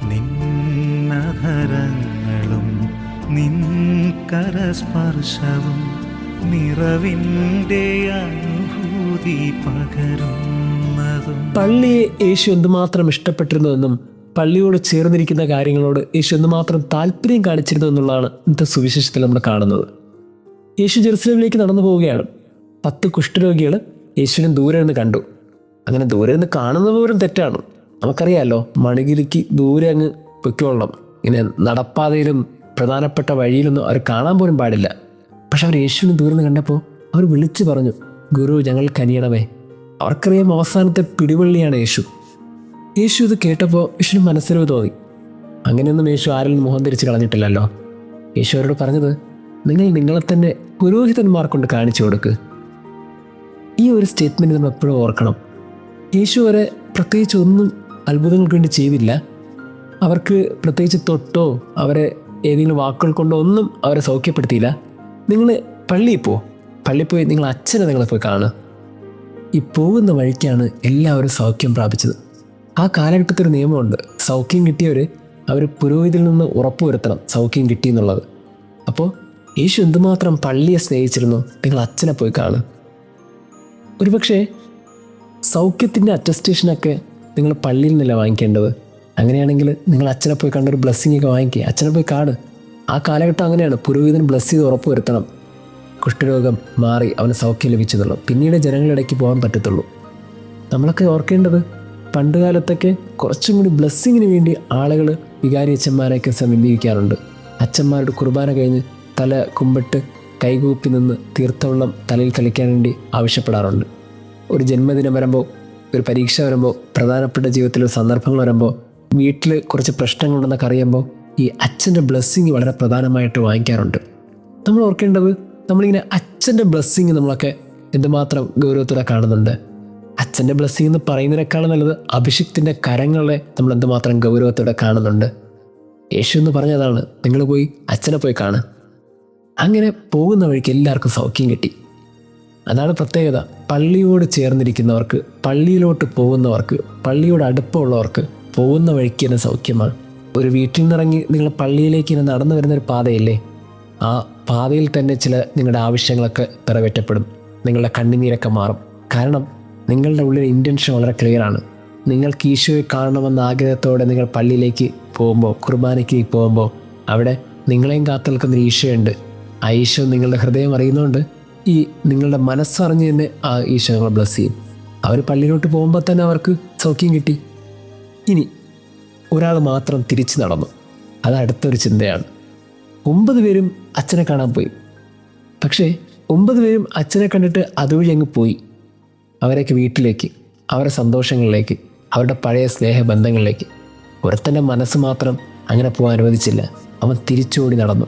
നിന്നധരങ്ങളും നിൻ കരസ്പർശവും നിറവിൻ്റെ അനുഭൂതി പകരുന്നതും. പള്ളിയെ യേശു എന്തുമാത്രം ഇഷ്ടപ്പെട്ടിരുന്നുവെന്നും പള്ളിയോട് ചേർന്നിരിക്കുന്ന കാര്യങ്ങളോട് യേശു എന്തുമാത്രം താല്പര്യം കാണിച്ചിരുന്നു എന്നുള്ളതാണ് ഇന്നത്തെ സുവിശേഷത്തിൽ നമ്മൾ കാണുന്നത്. യേശു ജെറുസലേമിലേക്ക് നടന്നു പോവുകയാണ്. 10 കുഷ്ഠരോഗികൾ യേശുവിനെ ദൂരെ നിന്ന് കണ്ടു. അങ്ങനെ ദൂരെ നിന്ന് കാണുന്ന പോലും തെറ്റാണ്. നമുക്കറിയാമല്ലോ, മണികിരിക്ക് ദൂരെ അങ്ങ് പൊയ്ക്കോളണം. ഇങ്ങനെ നടപ്പാതയിലും പ്രധാനപ്പെട്ട വഴിയിലൊന്നും അവർ കാണാൻ പോലും പാടില്ല. പക്ഷെ അവർ യേശുവിനെ ദൂരെ നിന്ന് കണ്ടപ്പോൾ അവർ വിളിച്ചു പറഞ്ഞു, ഗുരു, ഞങ്ങൾ കനിയണമേ. അവർക്കറിയാം അവസാനത്തെ പിടിവള്ളിയാണ് യേശു. യേശു ഇത് കേട്ടപ്പോൾ യേശുവിന് മനസ്സിലവ് തോന്നി. അങ്ങനെയൊന്നും യേശു ആരിൽ നിന്ന് മുഖം തിരിച്ച് കളഞ്ഞിട്ടില്ലല്ലോ. യേശു അവരോട് പറഞ്ഞത്, നിങ്ങൾ നിങ്ങളെ തന്നെ പുരോഹിതന്മാർ കൊണ്ട് കാണിച്ചു കൊടുക്ക്. ഈ ഒരു സ്റ്റേറ്റ്മെൻറ്റ് നമ്മൾ എപ്പോഴും ഓർക്കണം. യേശു വരെ പ്രത്യേകിച്ച് ഒന്നും അത്ഭുതങ്ങൾക്ക് വേണ്ടി ചെയ്തില്ല. അവർക്ക് പ്രത്യേകിച്ച് തൊട്ടോ അവരെ ഏതെങ്കിലും വാക്കുകൾ കൊണ്ടോ ഒന്നും അവരെ സൗഖ്യപ്പെടുത്തിയില്ല. നിങ്ങൾ പള്ളിയിൽ പോയി നിങ്ങൾ അച്ഛനെ നിങ്ങളെ പോയി കാണുക. ഈ പോകുന്ന വഴിക്കാണ് എല്ലാവരും സൗഖ്യം പ്രാപിച്ചത്. ആ കാലഘട്ടത്തിൽ ഒരു നിയമമുണ്ട്, സൗഖ്യം കിട്ടിയവർ അവർ പുരോഹിതനിൽ നിന്ന് ഉറപ്പുവരുത്തണം സൗഖ്യം കിട്ടി എന്നുള്ളത്. അപ്പോൾ യേശു എന്തുമാത്രം പള്ളിയെ സ്നേഹിച്ചിരുന്നു. നിങ്ങൾ അച്ഛനെ പോയി കാണുക. ഒരുപക്ഷെ സൗഖ്യത്തിൻ്റെ അറ്റസ്റ്റേഷനൊക്കെ നിങ്ങൾ പള്ളിയിൽ നിന്നല്ല വാങ്ങിക്കേണ്ടത്. അങ്ങനെയാണെങ്കിൽ നിങ്ങൾ അച്ഛനെ പോയി കണ്ടൊരു ബ്ലെസ്സിങ് ഒക്കെ വാങ്ങിക്കുക, അച്ഛനെ പോയി കാട്. ആ കാലഘട്ടം അങ്ങനെയാണ്, പുരോഹിതൻ ബ്ലെസ് ചെയ്ത് ഉറപ്പ് വരുത്തണം കുഷ്ഠരോഗം മാറി അവന് സൗഖ്യം ലഭിച്ചെന്നുള്ളൂ. പിന്നീട് ജനങ്ങളിടയ്ക്ക് പോകാൻ പറ്റത്തുള്ളൂ. നമ്മളൊക്കെ ഓർക്കേണ്ടത്, പണ്ട് കാലത്തൊക്കെ കുറച്ചും കൂടി ബ്ലെസ്സിങ്ങിന് വേണ്ടി ആളുകൾ വികാരി അച്ഛന്മാരെയൊക്കെ സമീപിക്കാറുണ്ട്. അച്ഛന്മാരുടെ കുർബാന കഴിഞ്ഞ് തല കുമ്പിട്ട് കൈകൂപ്പി നിന്ന് തീർത്ഥവെള്ളം തലയിൽ തളിക്കാൻ വേണ്ടി ആവശ്യപ്പെടാറുണ്ട്. ഒരു ജന്മദിനം വരുമ്പോൾ, ഒരു പരീക്ഷ വരുമ്പോൾ, പ്രധാനപ്പെട്ട ജീവിതത്തിലെ സന്ദർഭങ്ങൾ വരുമ്പോൾ, വീട്ടിൽ കുറച്ച് പ്രശ്നങ്ങളുണ്ടെന്നൊക്കെ അറിയുമ്പോൾ ഈ അച്ഛൻ്റെ ബ്ലെസ്സിങ് വളരെ പ്രധാനമായിട്ട് വാങ്ങിക്കാറുണ്ട്. നമ്മൾ ഓർക്കേണ്ടത്, നമ്മളിങ്ങനെ അച്ഛൻ്റെ ബ്ലെസ്സിങ് നമ്മളൊക്കെ എന്തുമാത്രം ഗൗരവത്തോടെ കാണുന്നുണ്ട്. അച്ഛൻ്റെ ബ്ലെസ്സിങ് എന്ന് പറയുന്നതിനേക്കാളും നല്ലത് അഭിഷിക്തിൻ്റെ കരങ്ങളെ നമ്മൾ എന്തുമാത്രം ഗൗരവത്തോടെ കാണുന്നുണ്ട്. യേശു എന്ന് പറഞ്ഞതാണ്, നിങ്ങൾ പോയി അച്ഛനെ പോയി കാണുക. അങ്ങനെ പോകുന്ന വഴിക്ക് എല്ലാവർക്കും സൗഖ്യം കിട്ടി. അതാണ് പ്രത്യേകത. പള്ളിയോട് ചേർന്നിരിക്കുന്നവർക്ക്, പള്ളിയിലോട്ട് പോകുന്നവർക്ക്, പള്ളിയോട് അടുപ്പമുള്ളവർക്ക് പോകുന്ന വഴിക്ക് തന്നെ സൗഖ്യമാണ്. ഒരു വീട്ടിൽ നിന്നിറങ്ങി നിങ്ങൾ പള്ളിയിലേക്ക് ഇങ്ങനെ നടന്നു വരുന്നൊരു പാതയില്ലേ, ആ പാതയിൽ തന്നെ നിങ്ങളുടെ ആവശ്യങ്ങളൊക്കെ നിറവേറ്റപ്പെടും. നിങ്ങളുടെ കണ്ണുനീരൊക്കെ മാറും. കാരണം നിങ്ങളുടെ ഉള്ളിൽ ഇൻറ്റൻഷൻ വളരെ ക്ലിയറാണ്. നിങ്ങൾക്ക് ഈശോയെ കാണണമെന്ന ആഗ്രഹത്തോടെ നിങ്ങൾ പള്ളിയിലേക്ക് പോകുമ്പോൾ, കുർബാനയ്ക്ക് പോകുമ്പോൾ, അവിടെ നിങ്ങളെയും കാത്തു നിൽക്കുന്നൊരു ഈശോയുണ്ട്. ആ ഈശോ നിങ്ങളുടെ ഹൃദയം അറിയുന്നതുകൊണ്ട് ഈ നിങ്ങളുടെ മനസ്സറിഞ്ഞ് തന്നെ ആ ഈശോ ഞങ്ങളെ ബ്ലസ് ചെയ്യും. അവർ പള്ളിയിലോട്ട് പോകുമ്പോൾ തന്നെ അവർക്ക് സൗഖ്യം കിട്ടി. ഇനി ഒരാൾ മാത്രം തിരിച്ചു നടന്നു. അത് അടുത്തൊരു ചിന്തയാണ്. 9 പേരും അച്ഛനെ കാണാൻ പോയി. പക്ഷേ 9 പേരും അച്ഛനെ കണ്ടിട്ട് അതുവഴി അങ്ങ് പോയി. അവരൊക്കെ വീട്ടിലേക്ക്, അവരുടെ സന്തോഷങ്ങളിലേക്ക്, അവരുടെ പഴയ സ്നേഹബന്ധങ്ങളിലേക്ക്. ഒരുത്തൻ്റെ മനസ്സ് മാത്രം അങ്ങനെ പോകാൻ അനുവദിച്ചില്ല. അവൻ തിരിച്ചോടി നടന്നു.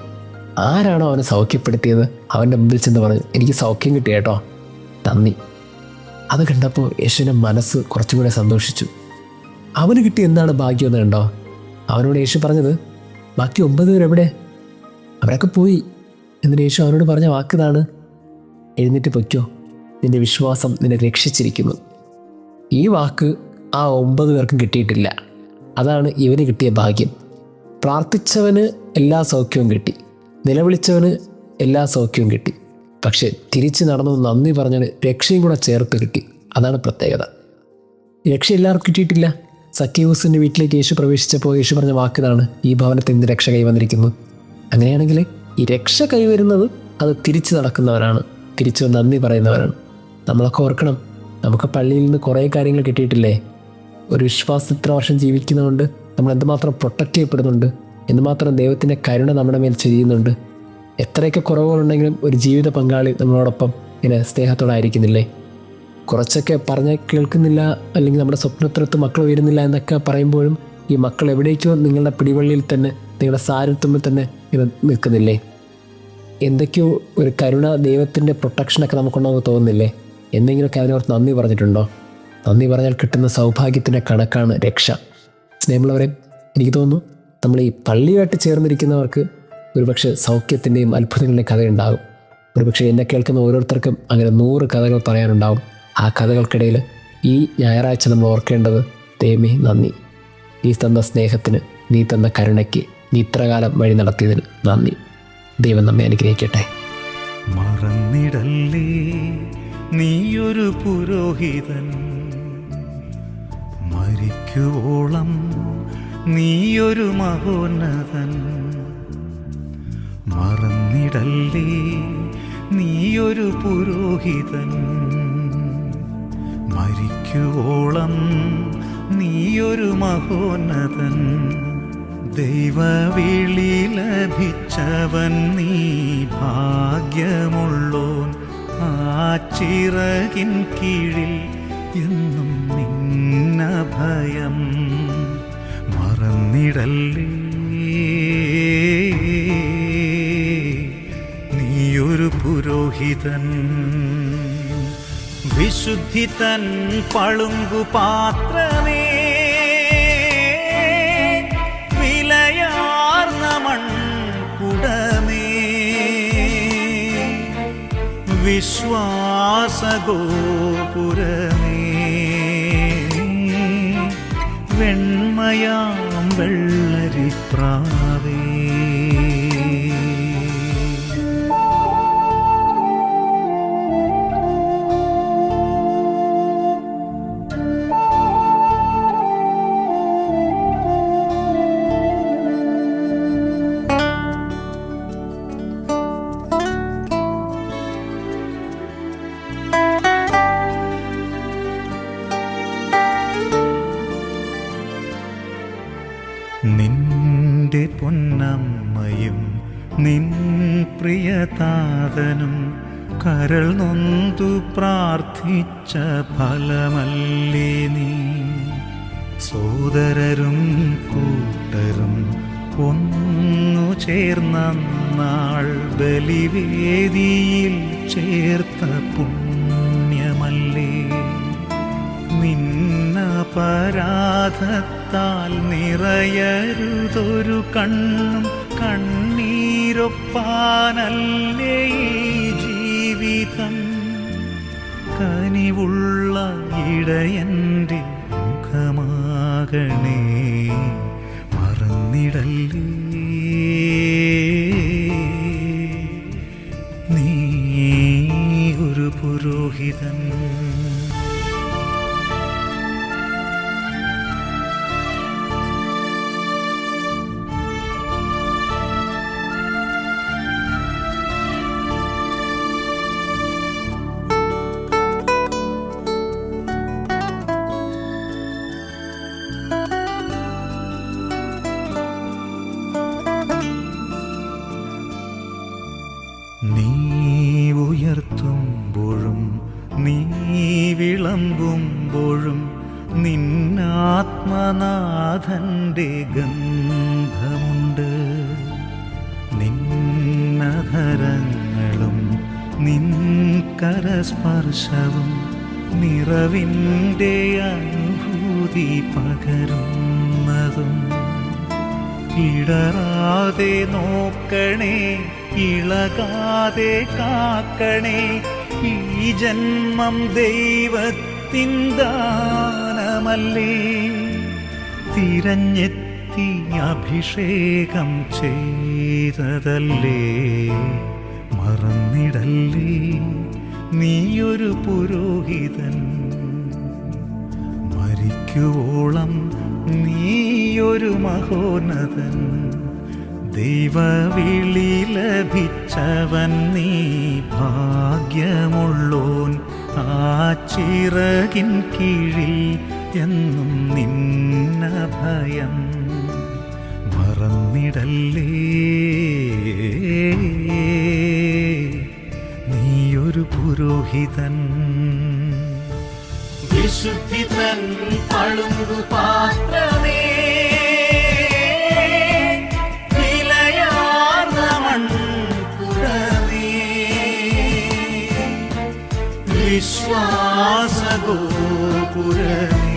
ആരാണോ അവനെ സൗഖ്യപ്പെടുത്തിയത് അവൻ്റെ മുമ്പിൽ ചെന്ന് പറഞ്ഞു, എനിക്ക് സൗഖ്യം കിട്ടി കേട്ടോ, നന്ദി. അത് കണ്ടപ്പോൾ യേശുവിൻ്റെ മനസ്സ് കുറച്ചും കൂടെ സന്തോഷിച്ചു. അവന് കിട്ടി എന്താണ് ഭാഗ്യമെന്ന് കണ്ടോ? അവനോട് യേശു പറഞ്ഞത്, ബാക്കി 9 പേരെവിടെ? അവരൊക്കെ പോയി. എന്നിട്ട് യേശു അവനോട് പറഞ്ഞ വാക്കിതാണ്, എഴുന്നേറ്റ് പൊയ്ക്കോ, നിൻ്റെ വിശ്വാസം നിന്നെ രക്ഷിച്ചിരിക്കുന്നു. ഈ വാക്ക് ആ 9 പേർക്കും കിട്ടിയിട്ടില്ല. അതാണ് ഇവന് കിട്ടിയ ഭാഗ്യം. പ്രാർത്ഥിച്ചവന് എല്ലാ സൗഖ്യവും കിട്ടി, നിലവിളിച്ചവന് എല്ലാ സൗഖ്യവും കിട്ടി. പക്ഷേ തിരിച്ച് നടന്നു നന്ദി പറഞ്ഞവന് രക്ഷയും കൂടെ ചേർത്ത് കിട്ടി. അതാണ് പ്രത്യേകത. രക്ഷ എല്ലാവർക്കും കിട്ടിയിട്ടില്ല. സക്കീവൂസിൻ്റെ വീട്ടിലേക്ക് യേശു പ്രവേശിച്ചപ്പോൾ യേശു പറഞ്ഞ വാക്കിതാണ്, ഈ ഭവനത്തിൽ നിന്ന് രക്ഷ കൈവന്നിരിക്കുന്നു. അങ്ങനെയാണെങ്കിൽ ഈ രക്ഷ കൈവരുന്നത് അത് തിരിച്ച് നടക്കുന്നവരാണ്, തിരിച്ച് നന്ദി പറയുന്നവരാണ്. നമ്മളൊക്കെ ഓർക്കണം, നമുക്ക് പള്ളിയിൽ നിന്ന് കുറേ കാര്യങ്ങൾ കിട്ടിയിട്ടില്ലേ? ഒരു വിശ്വാസം ഇത്ര വർഷം ജീവിക്കുന്നതുകൊണ്ട് നമ്മൾ എന്തുമാത്രം പ്രൊട്ടക്റ്റ് ചെയ്യപ്പെടുന്നുണ്ട്, എന്തുമാത്രം ദൈവത്തിൻ്റെ കരുണ നമ്മുടെ മേൽ ചെയ്യുന്നുണ്ട്. എത്രയൊക്കെ കുറവുകളുണ്ടെങ്കിലും ഒരു ജീവിത പങ്കാളി നമ്മളോടൊപ്പം ഇങ്ങനെ സ്നേഹത്തോടായിരിക്കുന്നില്ലേ? കുറച്ചൊക്കെ പറഞ്ഞാൽ കേൾക്കുന്നില്ല, അല്ലെങ്കിൽ നമ്മുടെ സ്വപ്നത്തിനകത്ത് മക്കൾ വരുന്നില്ല എന്നൊക്കെ പറയുമ്പോഴും ഈ മക്കൾ എവിടേക്കോ നിങ്ങളുടെ പിടിവള്ളിയിൽ തന്നെ, നിങ്ങളുടെ സാരത്തുമ്പിൽ തന്നെ ഇങ്ങനെ നിൽക്കുന്നില്ലേ? എന്തൊക്കെയോ ഒരു കരുണ, ദൈവത്തിൻ്റെ പ്രൊട്ടക്ഷനൊക്കെ നമുക്കുണ്ടെന്ന് തോന്നുന്നില്ലേ? എന്തെങ്കിലുമൊക്കെ അതിനോർത്ത് നന്ദി പറഞ്ഞിട്ടുണ്ടോ? നന്ദി പറഞ്ഞാൽ കിട്ടുന്ന സൗഭാഗ്യത്തിൻ്റെ കണക്കാണ് രക്ഷ. സ്നേഹമുള്ളവരെ, എനിക്ക് തോന്നുന്നു നമ്മൾ ഈ പള്ളിയുമായിട്ട് ചേർന്നിരിക്കുന്നവർക്ക് ഒരുപക്ഷെ സൗഖ്യത്തിൻ്റെയും അത്ഭുതങ്ങളുടെയും കഥയുണ്ടാകും. ഒരുപക്ഷെ എന്നെ കേൾക്കുന്ന ഓരോരുത്തർക്കും അങ്ങനെ 100 കഥകൾ പറയാനുണ്ടാവും. ആ കഥകൾക്കിടയിൽ ഈ ഞായറാഴ്ച നമ്മൾ ഓർക്കേണ്ടത്, ദൈവമേ നന്ദി, നീ തന്ന സ്നേഹത്തിന്, നീ തന്ന കരുണയ്ക്ക്, നീ ഇത്രകാലം വഴി നടത്തിയതിന് നന്ദി. ദൈവം നമ്മെ അനുഗ്രഹിക്കട്ടെ. മറന്നിടല്ലേ നീയൊരു പുരോഹിതൻ, മരിക്കുവോളം നീയൊരു മഹോന്നതൻ. മറന്നിടല്ലേ നീയൊരു പുരോഹിതൻ, മരിക്കുവോളം നീയൊരു മഹോന്നതൻ. ദൈവവിളി ലഭിച്ചവൻ നീ ഭാഗ്യമുള്ളോൻ, ആ ചിറകിൻ കീഴിൽ എന്നും നിന്ന ഭയം. മറന്നിടല്ലേ നീയൊരു പുരോഹിതൻ, വിശുദ്ധി തൻ പളുങ്കു പാത്രമേ, വിലയാർന്ന മൺകുടമേ, വിശ്വാസഗോപുരമേ, വെണ്മയാം വെള്ളരിപ്രാവേ. നിന്റെ പൊന്നമ്മയും നിൻ പ്രിയതാതനും കരൾ നൊന്തു പ്രാർത്ഥിച്ച ഫലമല്ലേ നീ. സോദരരും കൂട്ടരും ഒന്നു ചേർന്ന നാൾ ബലിവേദിയിൽ ചേർത്ത പുണ്യമല്ലേ. നിന്നപരാധത്താൽ നിറയരുതൊരു കണ്ണും കണ്ണീരൊപ്പാനല്ലേ ഈ ജീവിതം. കനിവുള്ള ഇടയൻ്റെ മുഖമാകണേ, മറന്നിടല്ലേ നീ ഒരു പുരോഹിതൻ. നീ ഉയർത്തുമ്പോഴും നീ വിളമ്പുമ്പോഴും നിന്നാത്മനാഥൻ്റെ ഗന്ധമുണ്ട്. നിന്നധരങ്ങളും നിൻ കരസ്പർശവും നിറവിൻ്റെ അനുഭൂതി പകരുന്നതും. ഇടറാതെ നോക്കണേ, ഇളകാതെ കാക്കണേ, ഈ ജന്മം ദൈവത്തിൻ ദാനമല്ലേ. തിരഞ്ഞെത്തി അഭിഷേകം ചെയ്തതല്ലേ, മറന്നിടല്ലേ നീയൊരു പുരോഹിതൻ. മരിക്കുവോളം നീയൊരു മഹോന്നതൻ. ദൈവവിളി ലഭിച്ചവൻ നീ ഭാഗ്യമുള്ളോൻ, ആ ചിറകിൻ കീഴിൽ എന്നും നിന്ന ഭയം. മറന്നിടല്ലേ നീയൊരു പുരോഹിതൻ. വിശുദ്ധി തൻ പളുങ്കു പാത്രമേ, വിശ്വാസഗോപുരമേ,